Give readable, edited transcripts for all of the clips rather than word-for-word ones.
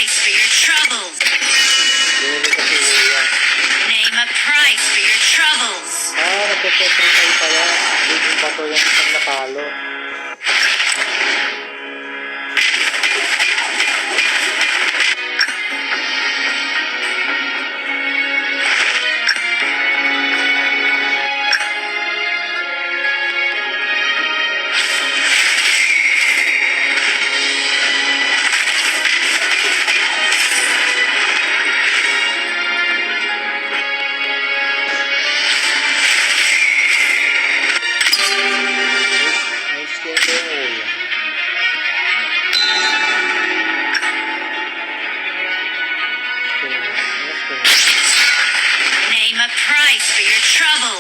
price for your troubles. Binili ko si Kuya. Name a price for your troubles. Nagpe-petrify pala. Hindi yung bato yung pag natalo. Name a price for your trouble.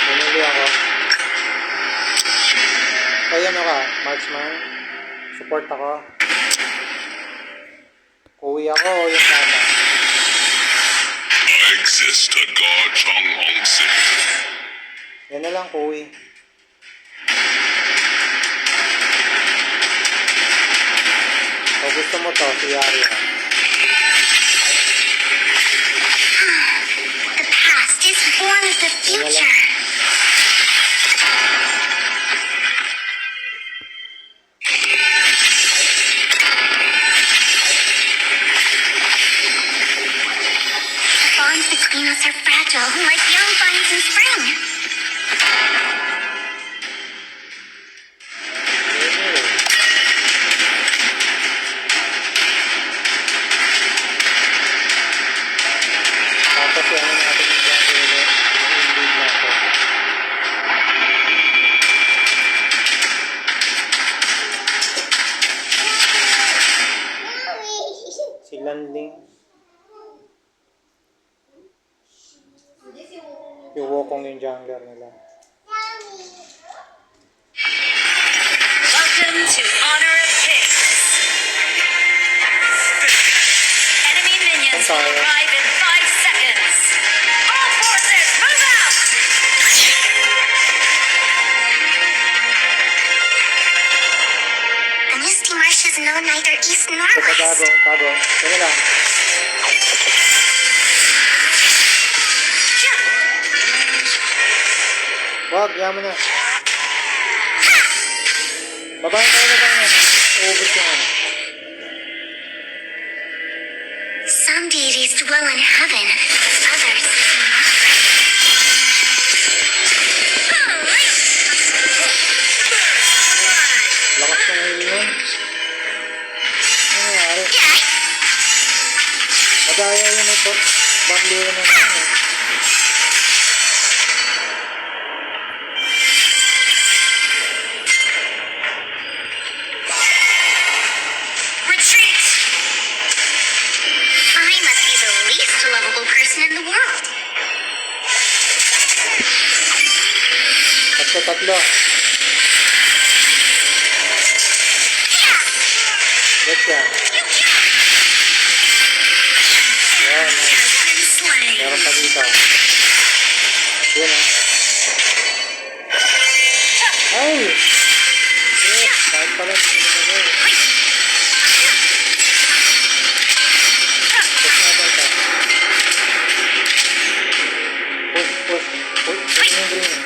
Bumili ako. Kaya ano ka? Marksman? Support ako? Uwi ako o yung tata? I exist to guard Changhong City. Yan na lang, Kuwi. O gusto mo to, si Yari ha? The past is born of the future. The bonds between us are fragile, like young vines in spring. Tapos yung ano natin yung jungle ulit, yung indeed natin. Si Landing. Yung Wukong yung jungler nila. Welcome to Honor of Kings. Enemy minions will arrive in 5 seconds. All forces, move out! The Misty Marshes know neither east nor Ito tago, tago. Yan na lang. Wag, yaman na. Babae tayo. Uubos yung ano. Some deities dwell in heaven, others live in Lakas ng hili nun. Ano nangyari? Madaya yun ito. Bandira na naman. Retreat! I must be the least lovable person in the world. Tatlo. Let's go. Yan, nice. Has been slain. Meron pa dito. Yun ah. Ay! Yes, kahit pala hindi ko nagawin. Push natin ito. Push. Push yung green.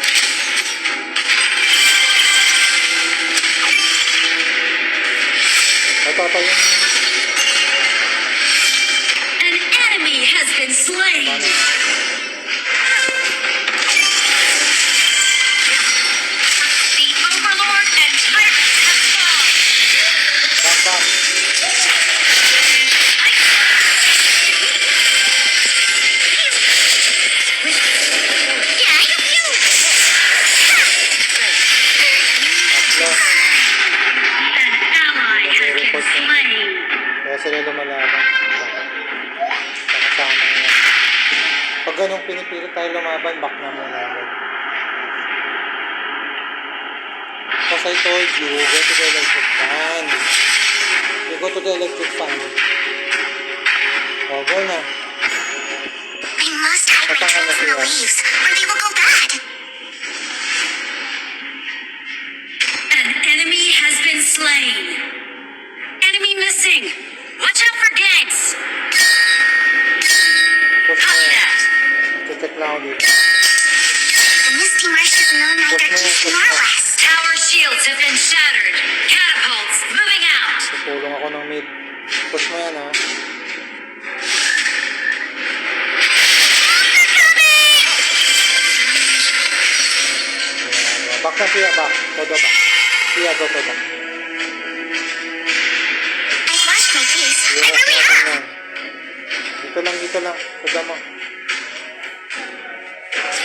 Ito yung... An enemy has been slain. Paano? The Overlord and Tyrant have fallen. Back. Tatlo. An ally has been slain. Kaya sila lumalaban. Sama-sama yan. Pag ganun pinipilit tayo lumaban, back na muna agad. Because I told you, go to the electric fan. You go to the electric fan. O, go na. my trains in the leaves, or they will go bad. An enemy has been slain. Enemy missing. Watch out for ganks. Push mo Copy yan. that. Check lang ako dito. The misty marshes know neither Push mo yan, east push nor mo. west. Tower shields have been shattered. Catapults moving out. Tutulong ako ng mid. Push mo yan ha. Back na siya, back. Todo back. Siya, go to back. I flashed my face. I Iwas really natin have. yan. Dito lang. Tada mo.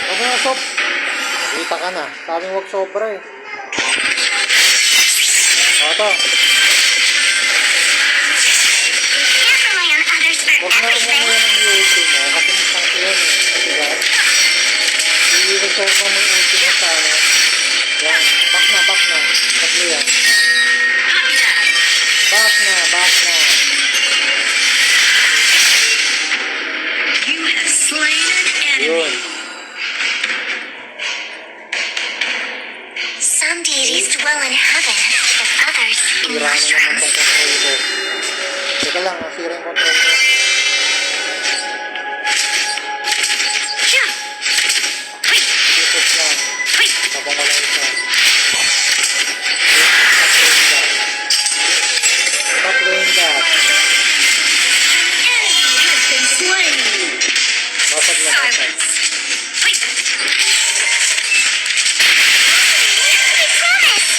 Huwag mo na, Sob. Nakita ka na. Sabi huwag sobra eh. Ito. Can't rely on others for Huwag na everything. mo yung ulti mo. Kasi mukhang yan eh. Diba? I-reserve mo yung ulti mo sa ano. Yan. Back na. Tatlo yan. Copy that. Back na. You have slain an enemy. Yun. Some deities dwell in heaven, but others in Sira na naman mushrooms. tong control ko. Teka lang, nasira yung control ko. Phew. Wait, Ipos lang. wait. Habang wala isa. Stop doing that. Enemy has been slain. Basag na. Silence. Wait. I promise.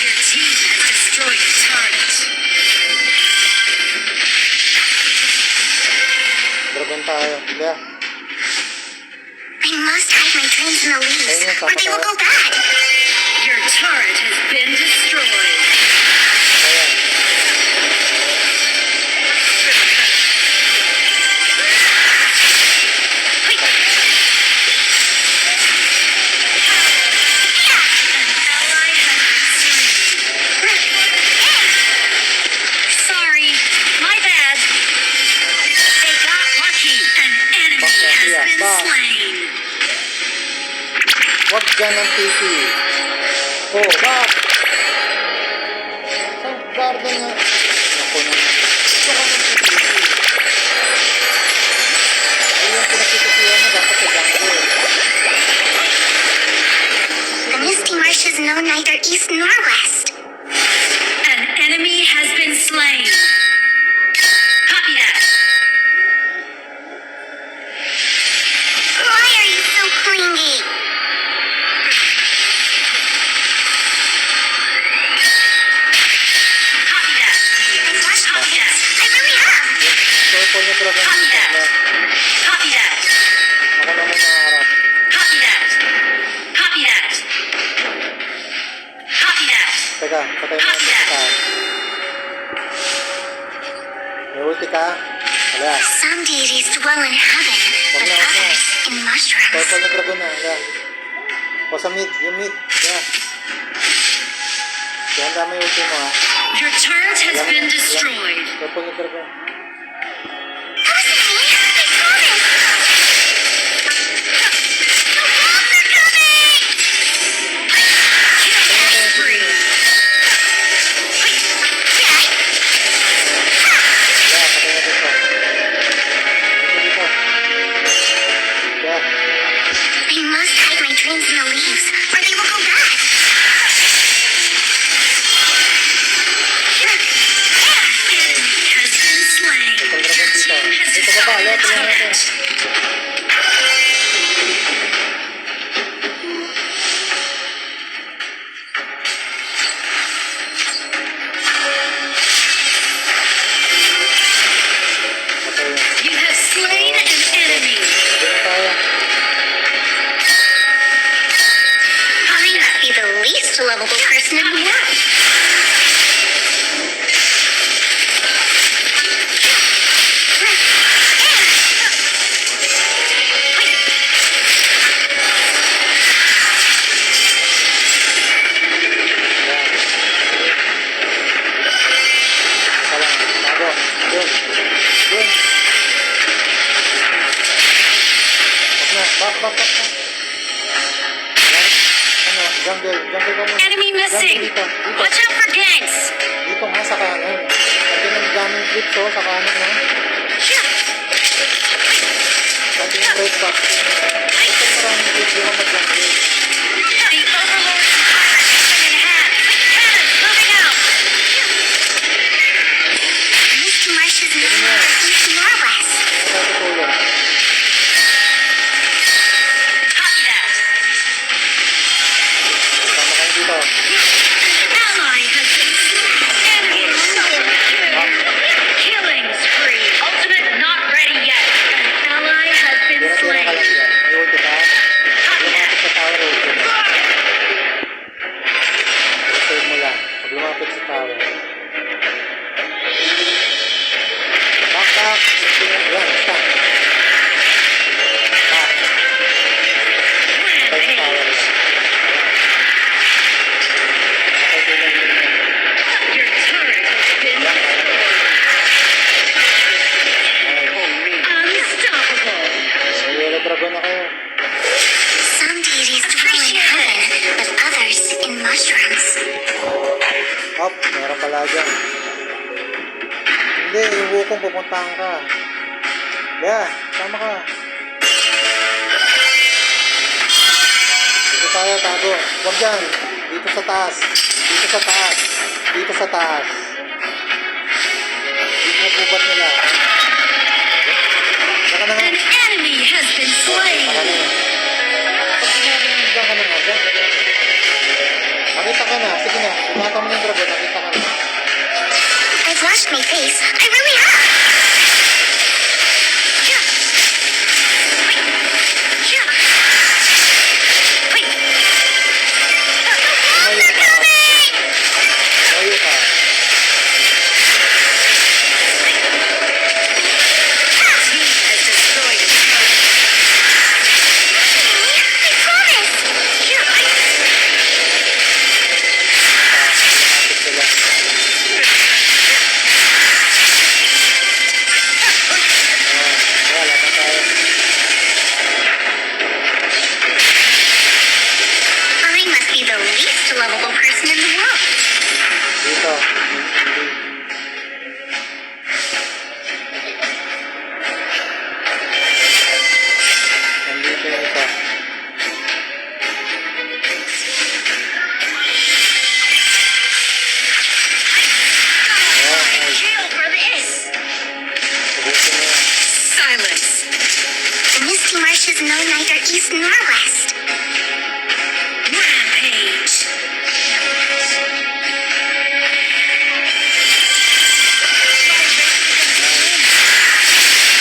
Your team has destroyed a turret. Dragon tayo. Yeah. I must hide my dreams in the leaves, Ayun yun, or they will go bad. Your turret has been destroyed. Ayan. An ally has been slain. Sorry, my bad. They got lucky. An enemy has been slain. Wag dyan ang TP. Oh, back! Sa garden nga. Ako naman. Gusto ka mag-TP. Ayun, pinagtitipihan mo. Dapat sa jungle. The misty marshes know neither east nor west. An enemy has been slain. Copy that. Why are you so clingy? Copy that. Copy that. I really have. Purple na dragon Copy dito. that. Copy that. Ako naman naharap. Copy that. Copy that. Copy that. Teka, patay mo Copy ito sa that. taas. May ulti ka? Wala. Some deities dwell in heaven, but others in mushrooms. Purple na dragon na. Wala. O sa mid. Yung mid. Yeah. Kaya handa mo yung ulti mo ha. Your turret has Alam mo, been alam. destroyed. Purple na dragon. That wasn't me. I promise. The wolves are coming! Killing spree. Yeah. Yeah, patay na dito. Dito. Yeah. I must hide my dreams in the leaves, or they will go bad. Enemy has been slain. Itong dragon dito. Team has Dito ka ba? destroyed a Alam, tingnan natin. turret. Patay yun. You have slain an enemy. Dito na tayo. I must be the least lovable person in the world. Yeah. Teka lang. Bago. Yun. Yun. back. Yan. Ano, jungle ka muna. Enemy missing. Dito. Watch out for gangs. Dito nga sa kanan. Nandiyan ang daming clips oh, sa kanan no. Pati yung red box. Ito maraming clips yung mag-jungle. The Overlord's power is cut in half. Cannons moving out. Misty Marshes known neither east nor west. Ano tayo tutulong? Copy that. Tama kayo dito. Ally has been slain. Enemy double kill. Killing spree. Ultimate not ready yet. An ally has been Tira-tira ka lang slain. yan. May ulti ka. Copy Lumapit that. sa tower, ulti mo. Reserve mo lang. Pag lumapit sa tower. Back. Yan, stand. Back. Patay sa tower lang. Ayan. Patay ko lang yun. Your turret has been Yan, Nice. unstoppable. May yellow dragon na kayo. Some deities dwell in heaven, but others in mushrooms. Up, meron pala dyan. Hindi, yung wukong pupuntahan ka. Yeah, tama ka. Dito tayo, tago. Huwag dyan. Dito sa taas. Dito sa taas. Dito sa taas. Dito na pupat nila. Saka na nga. An enemy has been slain. Saka na nga. Pag sinabi na, dyan ka na nga. Dyan. Nakita ka na. Sige na. Kumata mo yung dragon. Nakita ka na. I've washed my face. I really have. Yeah. Wait. Yeah. Wait. Tumayo ka. Tumayo ka. Team has destroyed a turret. I promise. Yeah. Lumapit sila. Wala pa tayo. I must be the least lovable person in the world. Dito. Nandito yung isa. nice. Jail for this. Ubusin mo yan. Silence. The Misty Marshes know neither east nor west. Rampage.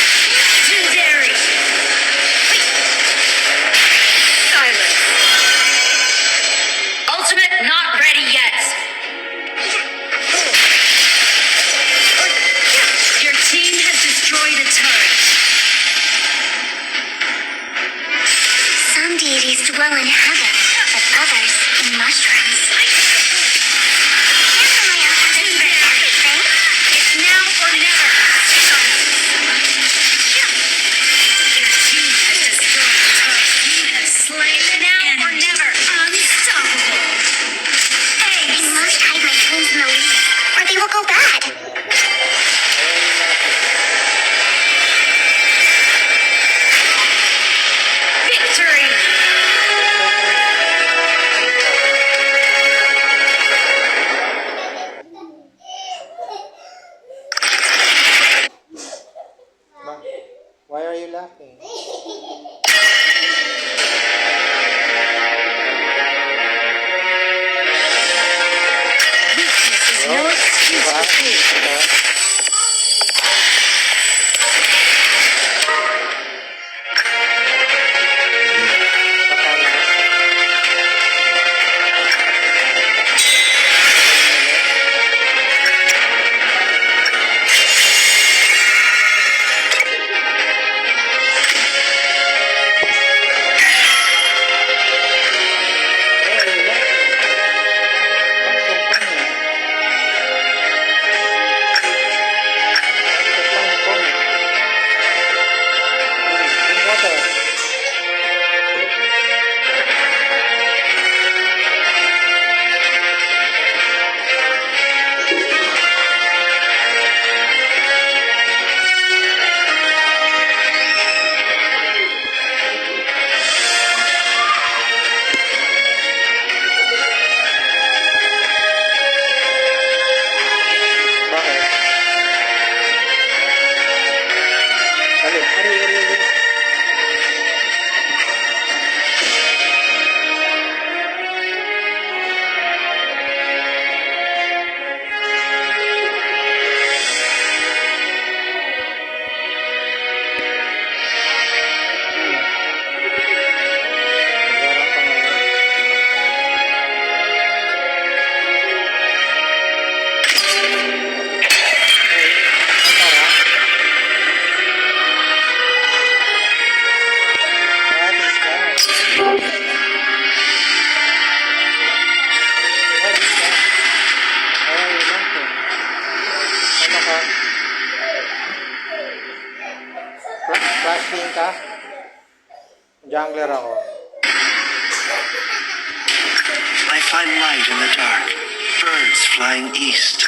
Legendary. Silence. Ultimate not ready yet. Your team has destroyed a turret. Some deities dwell in heaven, but others in mushrooms. It's now or never. Your team has destroyed a turret. You have slain now or never. Unstoppable. I must hide my dreams in the leaves, or they will go bad. Victory! Why are you laughing? Weakness is no excuse Diba? for faith. Diba? Flash king ka? Jungler ako. I find light in the dark. Birds flying east.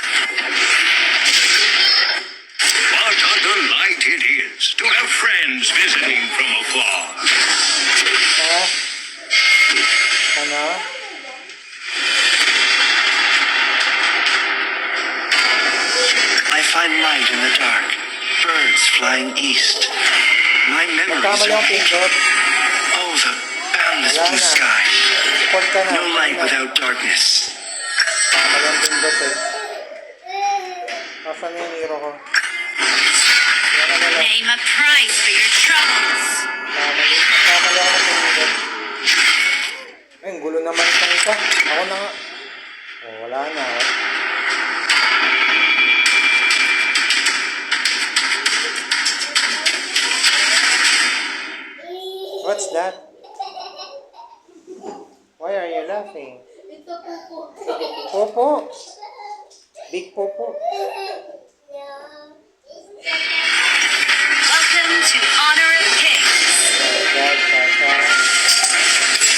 What a delight it is to have friends visiting from afar. Ha? Ano? I find light in the dark. Birds flying east. My memories Nagkamali ang are pindot. oh, the boundless Wala blue na. sky. Support ka na. No light without darkness. Nagkamali ang pindot eh. Nasaan yung hero ko? Yan na lang. Name a price for your troubles. Nagkamali ako ng pindot. Ay, ang gulo naman itong isa. Ako na nga. Oh, wala na. What's that? Why are you laughing? Popo. Big Popo. Welcome to Honor of Kings. God, Sasha.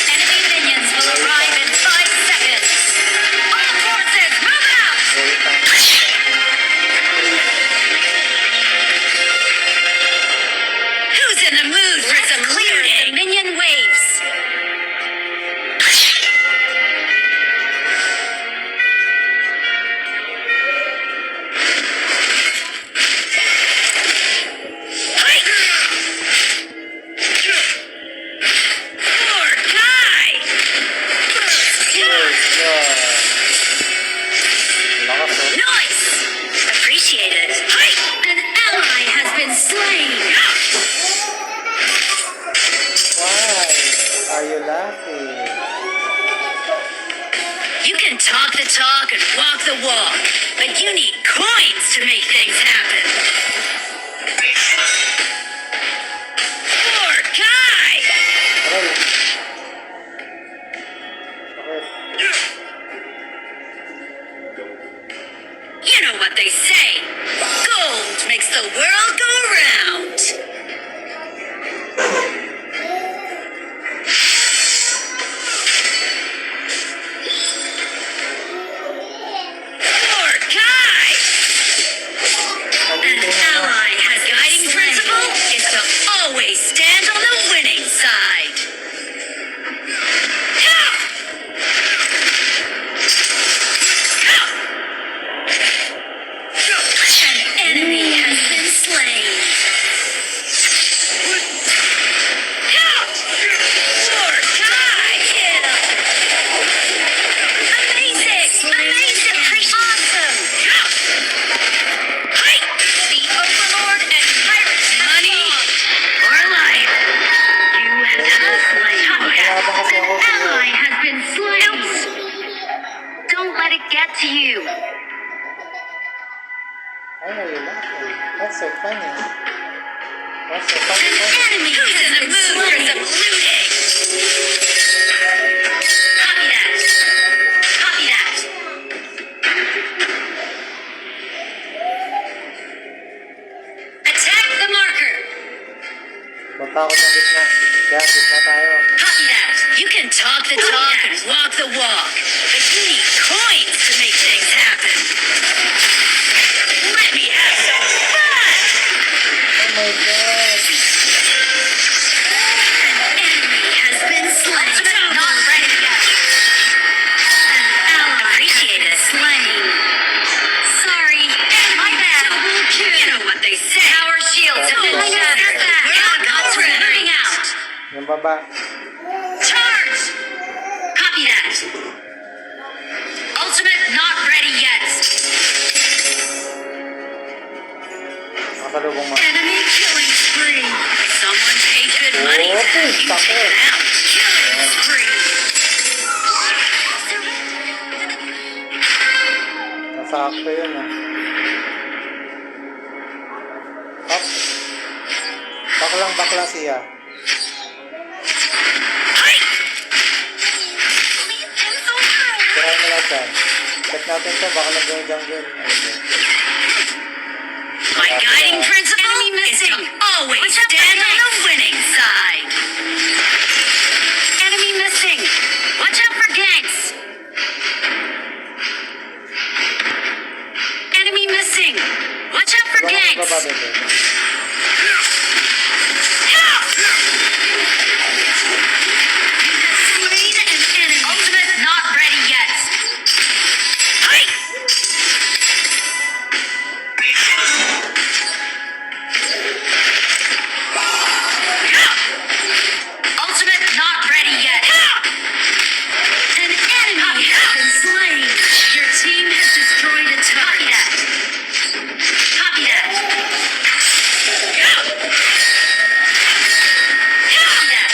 Enemy minions will arrive in 5 seconds. All forces, move out! Very funny. Who's in the mood for some clearing? Minion waves. Hi! Poor guy! Yes, yeah. Lakas, oh. Nice! Appreciate it. Hi! An ally has been slain. Why are you laughing? You can talk the talk and walk the walk, but you need coins to make things happen. Poor guy! Aray. Bakit? You know what they say. Gold makes the world go round. Poor guy! An Nandito na. ally has guiding principle is to always stand on the winning side. Ha! Ha! An enemy has been slain. Ha! Poor guy kill. Amazing! Amazing! Awesome! Ha! Hi! The Overlord and Pirate money or life. You have been slain. Kalaban kasi ako sa iyo. Ally has been slain. Don't let it get to you. Why are you laughing? That's so funny. What's so funny? An enemy who's in the mood for some looting. Copy that. Copy that. Attack the marker. Matakot ng gitna. Kaya gitna tayo. Copy that. You can talk the talk and walk the walk, but you need coins to make things happen. Let me have some fun. Oh my God. An enemy has been slain. Not ready yet. An ally appreciated slain. Sorry, my bad. You know what they say. Power shields have been shattered. We're not moving out. Yung baba. Charge! Copy that. Ultimate not ready yet. Nakasalubong mo. Enemy killing spree. Someone paid good money to have you taken out. Killing spree. Nasakto yun ah. Up. Baklang siya. Hi! Tirahin mo lahat yan. Check natin to. Baka nag-yung jungle. Ayun. My guiding principle is to always stand on Slain an enemy. Ultimate not ready yet. Ultimate not ready yet. An enemy has been slain. Your team has destroyed a turret. Copy that. Copy that.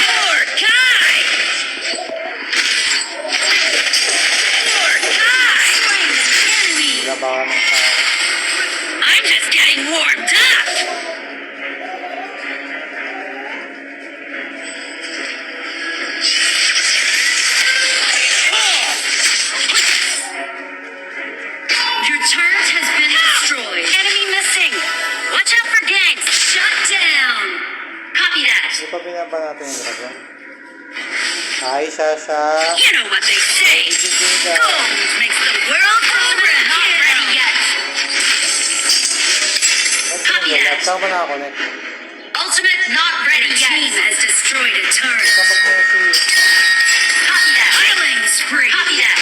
Poor guy. Poor guy. Slain an enemy. Labahan ng tao. I'm just getting warmed up. Your turret has been destroyed. Enemy missing. Watch out for gangs. Shut down. Copy that. Hindi pa binaba natin yung dragon. Ay, Sasha. You know what they say. Gold makes the world go round. Not ready yet. Copy that. Saan ba nakakonect? Ultimate not ready yet. Your team has destroyed a turret. Saan mag-message? Copy that. Killing spree. Copy that.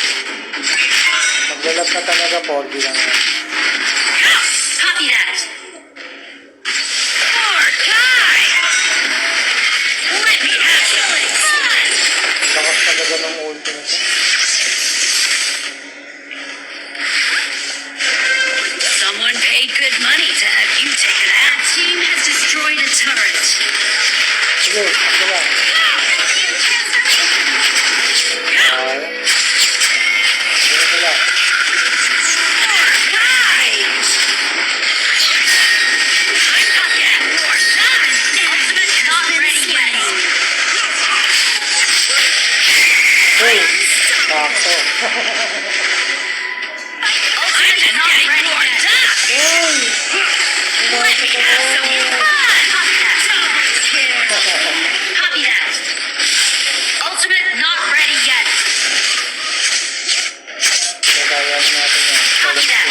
Maglalap na talaga, 4D lang yan. Copy that. Poor guy. Let me have killing fun. Ang lakas talaga ng ulti nito. Someone paid good money to have you taken out. Our team has destroyed a turret. Sige, ako lang. Ay. Sige sila. Poor guy. I'm not that war done. Ultimate not ready yet. Hey! Sakto. Ultimate not ready yet. Hey! Let me have some fun. Copy that. Double kill. Copy that. Ultimate not ready yet. Kakayanin natin yan. Copy that.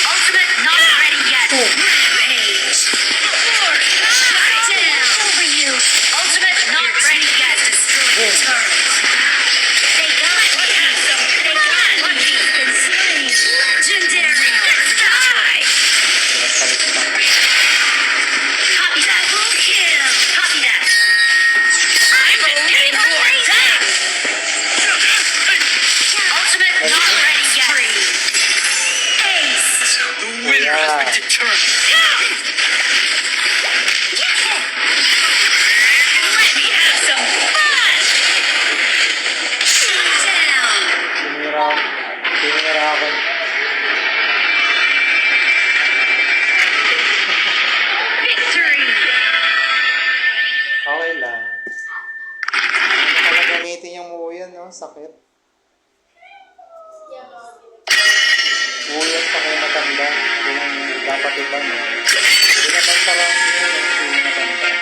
Ultimate not ready yet. Rampage. Poor guy. Down. Over you. Ultimate not ready yet. Destroy the turret. They got me. Have some fun. Lucky been slain. Legendary. Die. Pinapalit pa. Copy that. Double kill. Copy that. I'm just getting warmed up. Ultimate not ready yet. Ace. The winner has been determined. Let me have some fun. Down. Tinira. Tinira ako. Victory. Okay lang. Ano pala gamitin yung muyan, no? Sakit. Muyan sa kay matanda. Yun ang dapat iba, no? Hindi na pang sarang yun yung matanda.